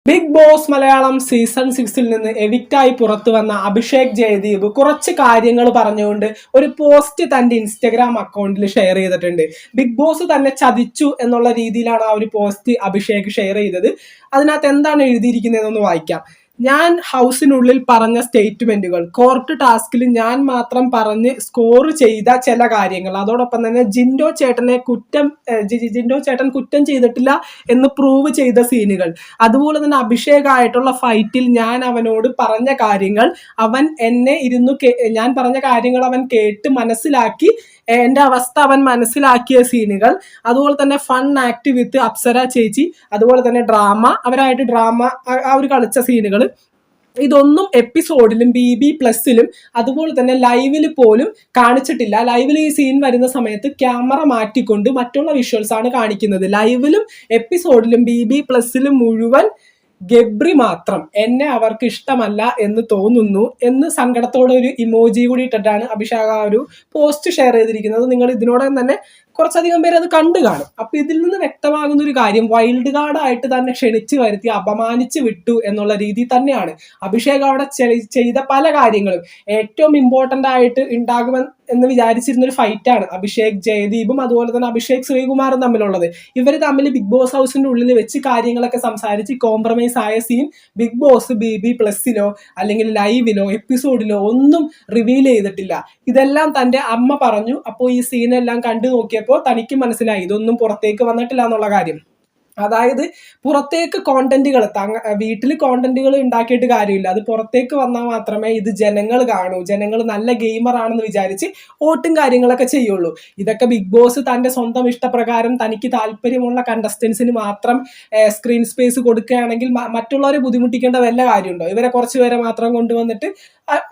Big boss Malayalam season 6 നിന്ന് എവിക്റ്റായി പുറത്തു വന്ന അഭിഷേക് ജയദീപ് കുറച്ച് കാര്യങ്ങൾ പറഞ്ഞുകൊണ്ട് ഒരു പോസ്റ്റ് തന്റെ ഇൻസ്റ്റഗ്രാം അക്കൗണ്ടിൽ ഷെയർ ചെയ്തിട്ടുണ്ട്. ബിഗ് ബോസ് തന്നെ ചതിച്ചു എന്നുള്ള രീതിയിലാണ് ആ ഒരു പോസ്റ്റ് അഭിഷേക് ഷെയർ ചെയ്തത്. അതിനകത്ത് എന്താണ് എഴുതിയിരിക്കുന്നതെന്ന് വായിക്കാം. ഞാൻ ഹൗസിനുള്ളിൽ പറഞ്ഞ സ്റ്റേറ്റ്മെന്റുകൾ, കോർട്ട് ടാസ്കിൽ ഞാൻ മാത്രം പറഞ്ഞ് സ്കോർ ചെയ്ത ചില കാര്യങ്ങൾ, അതോടൊപ്പം തന്നെ ജിൻഡോ ചേട്ടൻ കുറ്റം ചെയ്തിട്ടില്ല എന്ന് പ്രൂവ് ചെയ്ത സീനുകൾ, അതുപോലെ തന്നെ അഭിഷേകായിട്ടുള്ള ഫൈറ്റിൽ ഞാൻ അവനോട് പറഞ്ഞ കാര്യങ്ങൾ, ഞാൻ പറഞ്ഞ കാര്യങ്ങൾ അവൻ കേട്ട് മനസ്സിലാക്കി എന്റെ അവസ്ഥ അവൻ മനസ്സിലാക്കിയ സീനുകൾ, അതുപോലെ തന്നെ ഫൺ ആക്ട് വിത്ത് അപ്സര ചേച്ചി, അതുപോലെ തന്നെ അവരായിട്ട് ഡ്രാമ ആ ഒരു കളിച്ച സീനുകൾ, ഇതൊന്നും എപ്പിസോഡിലും BB+ലും അതുപോലെ തന്നെ ലൈവിൽ പോലും കാണിച്ചിട്ടില്ല. ലൈവിൽ ഈ സീൻ വരുന്ന സമയത്ത് ക്യാമറ മാറ്റിക്കൊണ്ട് മറ്റുള്ള വിഷ്വൽസ് ആണ് കാണിക്കുന്നത്. ലൈവിലും എപ്പിസോഡിലും BB+ലും മുഴുവൻ ഗബ്രി മാത്രം എന്നെ അവർക്ക് ഇഷ്ടമല്ല എന്ന് തോന്നുന്നു എന്ന് സങ്കടത്തോടെ ഒരു ഇമോജി കൂടി ഇട്ടിട്ടാണ് അഭിഷേക് ആ ഒരു പോസ്റ്റ് ഷെയർ ചെയ്തിരിക്കുന്നത്. നിങ്ങൾ ഇതിനോടകം തന്നെ കുറച്ചധികം പേര് അത് കണ്ടു കാണും. അപ്പൊ ഇതിൽ നിന്ന് വ്യക്തമാകുന്ന ഒരു കാര്യം, വൈൽഡ് കാർഡ് ആയിട്ട് തന്നെ ക്ഷണിച്ചു വരുത്തി അപമാനിച്ചു വിട്ടു എന്നുള്ള രീതി തന്നെയാണ്. അഭിഷേക് അവിടെ ചെയ്ത പല കാര്യങ്ങളും ഏറ്റവും ഇമ്പോർട്ടന്റ് ആയിട്ട് ഉണ്ടാകുമെന്ന് വിചാരിച്ചിരുന്ന ഒരു ഫൈറ്റാണ് അഭിഷേക് ജയദീപും അതുപോലെ തന്നെ അഭിഷേക് ശ്രീകുമാറും തമ്മിലുള്ളത്. ഇവർ തമ്മിൽ ബിഗ് ബോസ് ഹൗസിന്റെ ഉള്ളിൽ വെച്ച് കാര്യങ്ങളൊക്കെ സംസാരിച്ച് കോംപ്രമൈസ് ആയ സീൻ ബിഗ് ബോസ് BB+ലോ അല്ലെങ്കിൽ ലൈവിലോ എപ്പിസോഡിലോ ഒന്നും റിവീൽ ചെയ്തിട്ടില്ല. ഇതെല്ലാം തന്റെ അമ്മ പറഞ്ഞു. അപ്പോൾ ഈ സീനെല്ലാം കണ്ടു നോക്കിയപ്പോൾ തനിക്ക് മനസ്സിലായി ഇതൊന്നും പുറത്തേക്ക് വന്നിട്ടില്ല എന്നുള്ള കാര്യം. അതായത് പുറത്തേക്ക് കോണ്ടന്റുകൾ, വീട്ടിൽ കോണ്ടന്റുകൾ ഉണ്ടാക്കിയിട്ട് കാര്യമില്ല, അത് പുറത്തേക്ക് വന്നാൽ മാത്രമേ ഇത് ജനങ്ങൾ കാണൂ, ജനങ്ങൾ നല്ല ഗെയിമർ ആണെന്ന് വിചാരിച്ച് വോട്ടും കാര്യങ്ങളൊക്കെ ചെയ്യുള്ളൂ. ഇതൊക്കെ ബിഗ് ബോസ് തന്റെ സ്വന്തം ഇഷ്ടപ്രകാരം തനിക്ക് താല്പര്യമുള്ള കണ്ടസ്റ്റൻസിന് മാത്രം സ്ക്രീൻ സ്പേസ് കൊടുക്കുകയാണെങ്കിൽ മറ്റുള്ളവരെ ബുദ്ധിമുട്ടിക്കേണ്ട വല്ല കാര്യമുണ്ടോ? ഇവരെ കുറച്ച് പേരെ മാത്രം കൊണ്ടുവന്നിട്ട്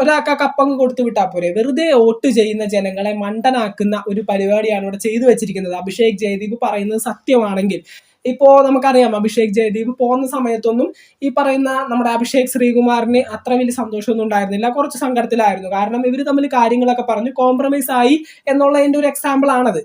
ഒരാൾക്ക് കപ്പങ്ങ് കൊടുത്തു വിട്ടാൽ പോരെ? വെറുതെ വോട്ട് ചെയ്യുന്ന ജനങ്ങളെ മണ്ടനാക്കുന്ന ഒരു പരിപാടിയാണ് ഇവിടെ ചെയ്തു വെച്ചിരിക്കുന്നത്. അഭിഷേക് ജയദീപ് പറയുന്നത് സത്യമാണെങ്കിൽ, ഇപ്പോ നമുക്കറിയാം അഭിഷേക് ജയദീപ് പോകുന്ന സമയത്തൊന്നും ഈ പറയുന്ന നമ്മുടെ അഭിഷേക് ശ്രീകുമാറിന് അത്ര വലിയ സന്തോഷമൊന്നും ഉണ്ടായിരുന്നില്ല, കുറച്ച് സങ്കടത്തിലായിരുന്നു. കാരണം ഇവർ തമ്മിൽ കാര്യങ്ങളൊക്കെ പറഞ്ഞു കോംപ്രമൈസ് ആയി എന്നുള്ളതിന്റെ ഒരു എക്സാമ്പിൾ ആണത്.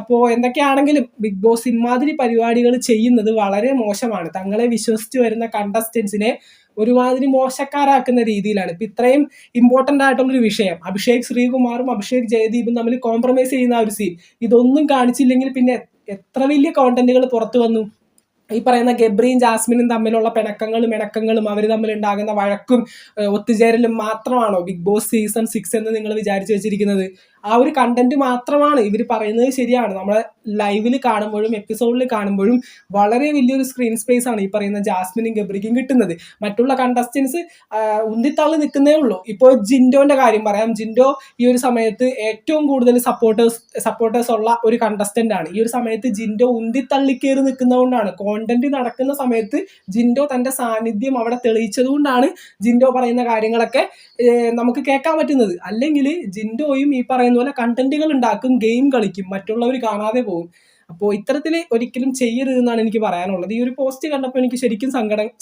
അപ്പോൾ എന്തൊക്കെയാണെങ്കിലും ബിഗ് ബോസ് ഇമാതിരി പരിപാടികൾ ചെയ്യുന്നത് വളരെ മോശമാണ്. തങ്ങളെ വിശ്വസിച്ച് വരുന്ന കണ്ടസ്റ്റൻസിനെ ഒരുമാതിരി മോശക്കാരാക്കുന്ന രീതിയിലാണ്. ഇപ്പൊ ഇത്രയും ഇമ്പോർട്ടന്റ് ആയിട്ടുള്ളൊരു വിഷയം, അഭിഷേക് ശ്രീകുമാറും അഭിഷേക് ജയദീപും തമ്മിൽ കോംപ്രമൈസ് ചെയ്യുന്ന ഒരു സീൻ, ഇതൊന്നും കാണിച്ചില്ലെങ്കിൽ പിന്നെ എത്ര വലിയ കോണ്ടന്റുകൾ പുറത്തു വന്നു. ഈ പറയുന്ന ഗബ്രിയും ജാസ്മിനും തമ്മിലുള്ള ഇണക്കങ്ങളും അവർ തമ്മിൽ ഉണ്ടാകുന്ന വഴക്കും ഒത്തുചേരലും മാത്രമാണോ ബിഗ് ബോസ് സീസൺ 6 എന്ന് നിങ്ങൾ വിചാരിച്ചു വെച്ചിരിക്കുന്നത്? ആ ഒരു കണ്ടന്റ് മാത്രമാണ്. ഇവർ പറയുന്നത് ശരിയാണ്, നമ്മളെ ലൈവിൽ കാണുമ്പോഴും എപ്പിസോഡിൽ കാണുമ്പോഴും വളരെ വലിയൊരു സ്ക്രീൻ സ്പേസ് ആണ് ഈ പറയുന്ന ജാസ്മിനും ഗബ്രിക്കും കിട്ടുന്നത്. മറ്റുള്ള കണ്ടസ്റ്റൻസ് ഉന്തിത്തള്ളി നിൽക്കുന്നേ ഉള്ളൂ. ഇപ്പോൾ ജിൻഡോന്റെ കാര്യം പറയാം. ജിൻഡോ ഈ ഒരു സമയത്ത് ഏറ്റവും കൂടുതൽ സപ്പോർട്ടേഴ്സ് ഉള്ള ഒരു കണ്ടസ്റ്റന്റ് ആണ്. ഈ ഒരു സമയത്ത് ജിൻഡോ ഉന്തിത്തള്ളിക്കേറി നിൽക്കുന്നതുകൊണ്ടാണ്, കോണ്ടന്റ് നടക്കുന്ന സമയത്ത് ജിൻഡോ തന്റെ സാന്നിധ്യം അവിടെ തെളിയിച്ചത് കൊണ്ടാണ് ജിൻഡോ പറയുന്ന കാര്യങ്ങളൊക്കെ നമുക്ക് കേൾക്കാൻ പറ്റുന്നത്. അല്ലെങ്കിൽ ജിൻഡോയും ഈ പറയുന്ന പോലെ കണ്ടന്റുകൾ ഉണ്ടാക്കും, ഗെയിം കളിക്കും, മറ്റുള്ളവർ കാണാതെ പോകും. അപ്പോൾ ഇത്തരത്തിൽ ഒരിക്കലും ചെയ്യരുതെന്നാണ് എനിക്ക് പറയാനുള്ളത്. ഈ ഒരു പോസ്റ്റ് കണ്ടപ്പോൾ എനിക്ക് ശരിക്കും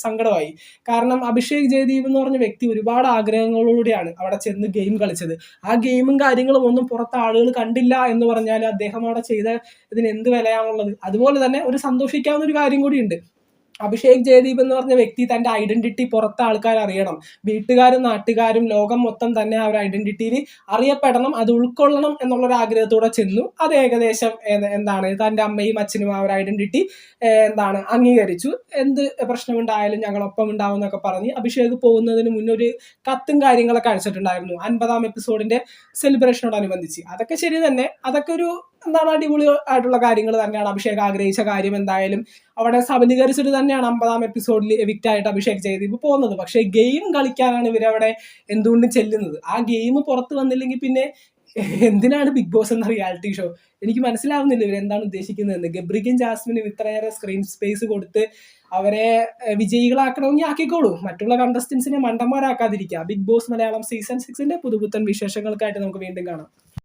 സങ്കടമായി. കാരണം അഭിഷേക് ജയദീപ് എന്ന് പറഞ്ഞ വ്യക്തി ഒരുപാട് ആഗ്രഹങ്ങളോടെയാണ് അവിടെ ചെന്ന് ഗെയിം കളിച്ചത്. ആ ഗെയിമും കാര്യങ്ങളും ഒന്നും പുറത്ത് ആളുകൾ കണ്ടില്ല എന്ന് പറഞ്ഞാൽ അദ്ദേഹം അവിടെ ചെയ്ത ഇതിന് എന്ത് വിലയാണുള്ളത്? അതുപോലെ തന്നെ ഒരു സന്തോഷിക്കാവുന്ന ഒരു കാര്യം കൂടിയുണ്ട്. അഭിഷേക് ജയദീപ് എന്ന് പറഞ്ഞ വ്യക്തി തന്റെ ഐഡന്റിറ്റി പുറത്തെ ആൾക്കാർ അറിയണം, വീട്ടുകാരും നാട്ടുകാരും ലോകം മൊത്തം തന്നെ ആ ഒരു ഐഡന്റിറ്റിയിൽ അറിയപ്പെടണം, അത് ഉൾക്കൊള്ളണം എന്നുള്ളൊരു ആഗ്രഹത്തോടെ ചെന്നു. അത് ഏകദേശം തന്റെ അമ്മയും അച്ഛനും ആ ഒരു ഐഡന്റിറ്റി അംഗീകരിച്ചു. എന്ത് പ്രശ്നമുണ്ടായാലും ഞങ്ങളൊപ്പം ഉണ്ടാവും എന്നൊക്കെ പറഞ്ഞ് അഭിഷേക് പോകുന്നതിന് മുന്നൊരു കത്തും കാര്യങ്ങളൊക്കെ അയച്ചിട്ടുണ്ടായിരുന്നു 50ാം എപ്പിസോഡിന്റെ സെലിബ്രേഷനോടനുബന്ധിച്ച്. അതൊക്കെ ശരി തന്നെ, അതൊക്കെ ഒരു അടിപൊളി ആയിട്ടുള്ള കാര്യങ്ങൾ തന്നെയാണ്. അഭിഷേക് ആഗ്രഹിച്ച കാര്യം എന്തായാലും അവിടെ സബലീകരിച്ചിട്ട് തന്നെയാണ് 50ാം എപ്പിസോഡിൽ എവിക്റ്റ് ആയിട്ട് അഭിഷേക് ജയദീപ് പോകുന്നത്. പക്ഷേ ഗെയിം കളിക്കാനാണ് ഇവരവിടെ എന്തുകൊണ്ടും ചെല്ലുന്നത്. ആ ഗെയിം പുറത്ത് വന്നില്ലെങ്കിൽ പിന്നെ എന്തിനാണ് ബിഗ് ബോസ് എന്ന റിയാലിറ്റി ഷോ? എനിക്ക് മനസ്സിലാവുന്നില്ല ഇവരെന്താണ് ഉദ്ദേശിക്കുന്നതെന്ന്. ഗബ്രിക്കും ജാസ്മിനും ഇത്രയേറെ സ്ക്രീൻ സ്പേസ് കൊടുത്ത് അവരെ വിജയികളാക്കണമെങ്കിൽ ആക്കിക്കോളൂ, മറ്റുള്ള കണ്ടസ്റ്റൻസിനെ മണ്ടന്മാരാക്കാതിരിക്കുക. ബിഗ് ബോസ് മലയാളം സീസൺ 6 പുതുപുത്തൻ വിശേഷങ്ങൾക്കായിട്ട് നമുക്ക് വീണ്ടും കാണാം.